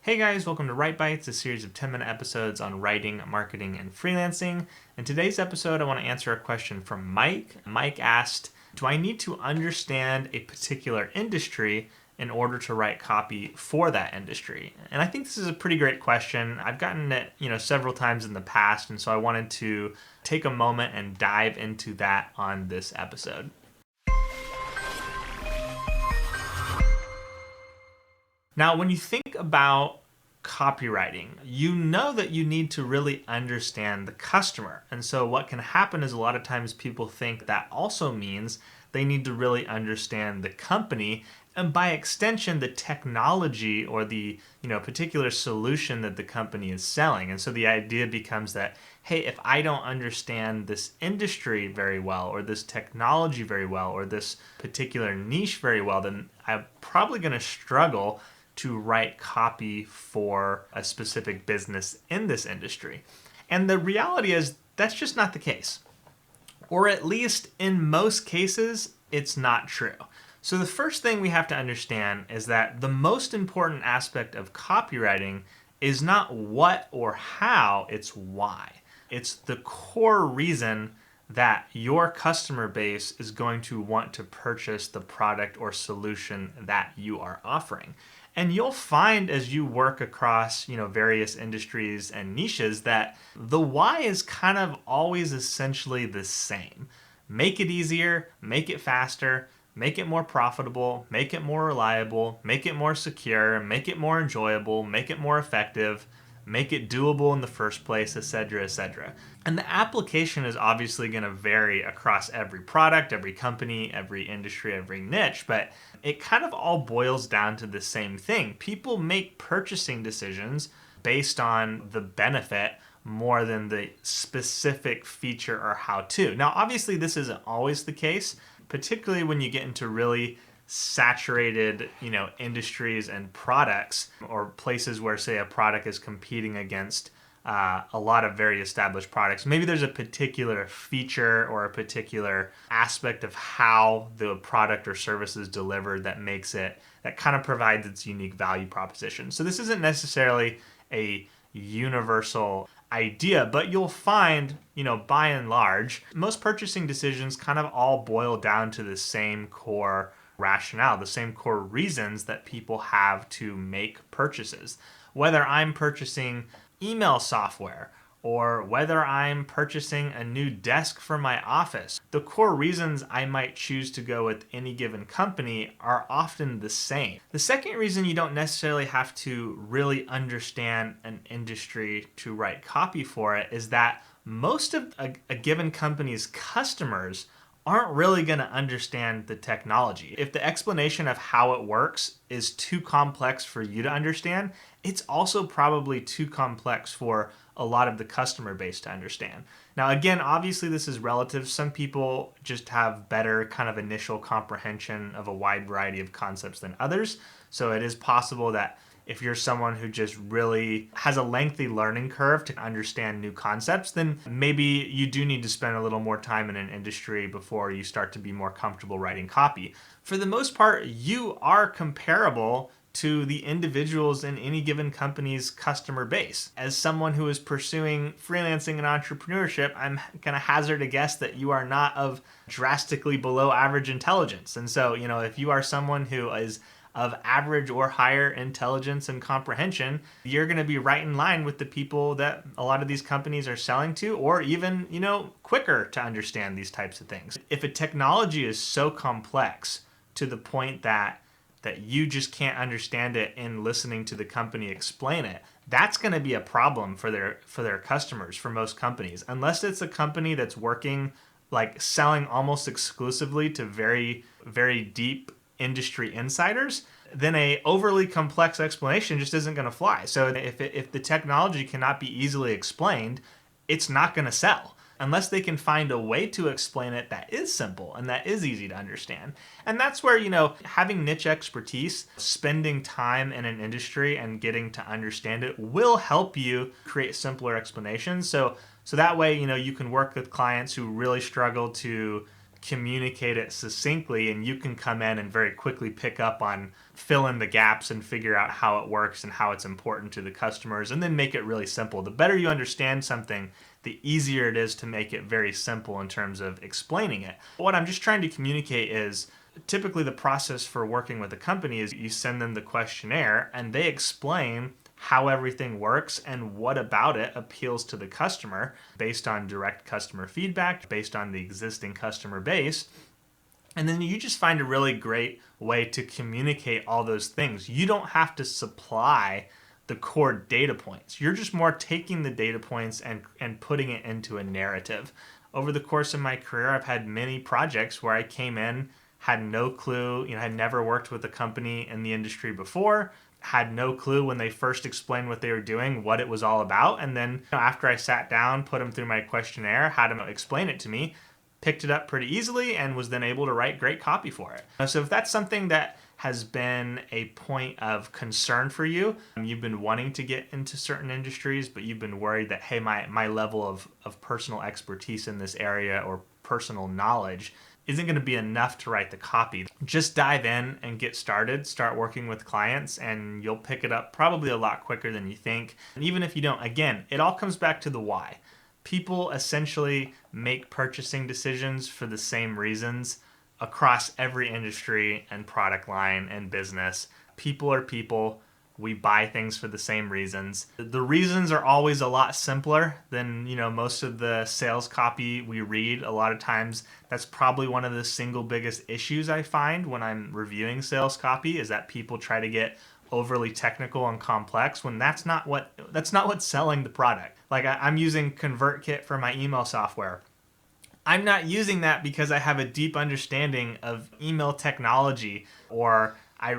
Hey guys, welcome to Write Bites, a series of 10-minute episodes on writing, marketing, and freelancing. In today's episode, I want to answer a question from Mike. Mike asked, do I need to understand a particular industry in order to write copy for that industry? And I think this is a pretty great question. I've gotten it, several times in the past, and so I wanted to take a moment and dive into that on this episode. Now, when you think about copywriting, you know that you need to really understand the customer. And so what can happen is a lot of times people think that also means they need to really understand the company and by extension the technology or the particular solution that the company is selling. And so the idea becomes that, hey, if I don't understand this industry very well or this technology very well or this particular niche very well, then I'm probably going to struggle to write copy for a specific business in this industry. And the reality is that's just not the case. Or at least in most cases, it's not true. So the first thing we have to understand is that the most important aspect of copywriting is not what or how, it's why. It's the core reason that your customer base is going to want to purchase the product or solution that you are offering. And you'll find as you work across, various industries and niches that the why is kind of always essentially the same. Make it easier, make it faster, make it more profitable, make it more reliable, make it more secure, make it more enjoyable, make it more effective, make it doable in the first place, etc., etc. And the application is obviously going to vary across every product, every company, every industry, every niche, but it kind of all boils down to the same thing. People make purchasing decisions based on the benefit more than the specific feature or how-to. Now, obviously, this isn't always the case, particularly when you get into really saturated, industries and products or places where, say, a product is competing against a lot of very established products. Maybe there's a particular feature or a particular aspect of how the product or service is delivered that kind of provides its unique value proposition. So this isn't necessarily a universal idea, but you'll find, by and large, most purchasing decisions kind of all boil down to the same core rationale, the same core reasons that people have to make purchases. Whether I'm purchasing email software or whether I'm purchasing a new desk for my office, the core reasons I might choose to go with any given company are often the same. The second reason you don't necessarily have to really understand an industry to write copy for it is that most of a given company's customers aren't really going to understand the technology. If the explanation of how it works is too complex for you to understand, it's also probably too complex for a lot of the customer base to understand. Now, again, obviously this is relative. Some people just have better kind of initial comprehension of a wide variety of concepts than others. So it is possible that if you're someone who just really has a lengthy learning curve to understand new concepts, then maybe you do need to spend a little more time in an industry before you start to be more comfortable writing copy. For the most part, you are comparable to the individuals in any given company's customer base. As someone who is pursuing freelancing and entrepreneurship, I'm going to hazard a guess that you are not of drastically below average intelligence. And so, if you are someone who is of average or higher intelligence and comprehension, you're going to be right in line with the people that a lot of these companies are selling to, or even, quicker to understand these types of things. If a technology is so complex to the point that you just can't understand it in listening to the company explain it, that's going to be a problem for their customers, for most companies. Unless it's a company that's working, like selling almost exclusively to very, very deep industry insiders, then a overly complex explanation just isn't going to fly. So if the technology cannot be easily explained, it's not going to sell unless they can find a way to explain it that is simple and that is easy to understand. And that's where, having niche expertise, spending time in an industry and getting to understand it will help you create simpler explanations. So that way, you can work with clients who really struggle to communicate it succinctly, and you can come in and very quickly pick up on fill in the gaps and figure out how it works and how it's important to the customers, and then make it really simple. The better you understand something, the easier it is to make it very simple in terms of explaining it. What I'm just trying to communicate is typically the process for working with a company is you send them the questionnaire and they explain how everything works and what about it appeals to the customer based on direct customer feedback, based on the existing customer base. And then you just find a really great way to communicate all those things. You don't have to supply the core data points. You're just more taking the data points and putting it into a narrative. Over the course of my career, I've had many projects where I came in, had no clue, had never worked with a company in the industry before, had no clue when they first explained what they were doing, what it was all about. And then after I sat down, put them through my questionnaire, had them explain it to me, picked it up pretty easily, and was then able to write great copy for it. So if that's something that has been a point of concern for you, you've been wanting to get into certain industries, but you've been worried that, hey, my level of personal expertise in this area or personal knowledge isn't going to be enough to write the copy. Just dive in and get started, start working with clients, and you'll pick it up probably a lot quicker than you think. And even if you don't, again, it all comes back to the why. People essentially make purchasing decisions for the same reasons across every industry and product line and business. People are people. We buy things for the same reasons. The reasons are always a lot simpler than, most of the sales copy we read. A lot of times that's probably one of the single biggest issues I find when I'm reviewing sales copy is that people try to get overly technical and complex when that's not what's selling the product. Like I'm using ConvertKit for my email software. I'm not using that because I have a deep understanding of email technology or I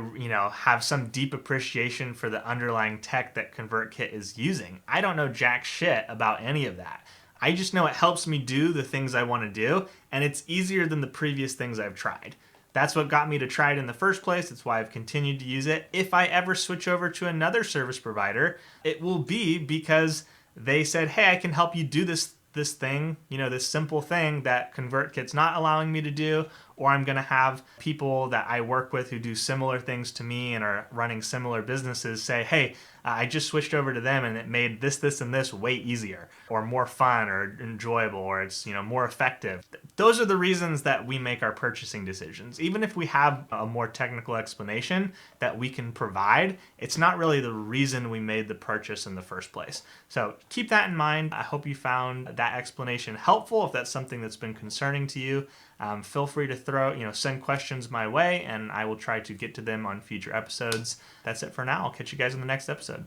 have some deep appreciation for the underlying tech that ConvertKit is using. I don't know jack shit about any of that. I just know it helps me do the things I want to do, and it's easier than the previous things I've tried. That's what got me to try it in the first place. That's why I've continued to use it. If I ever switch over to another service provider, it will be because they said, hey, I can help you do this thing, this simple thing that ConvertKit's not allowing me to do, or I'm going to have people that I work with who do similar things to me and are running similar businesses say, hey, I just switched over to them and it made this, and this way easier or more fun or enjoyable or it's, more effective. Those are the reasons that we make our purchasing decisions. Even if we have a more technical explanation that we can provide, it's not really the reason we made the purchase in the first place. So keep that in mind. I hope you found that explanation helpful. If that's something that's been concerning to you, feel free to send questions my way and I will try to get to them on future episodes. That's it for now. I'll catch you guys in the next episode.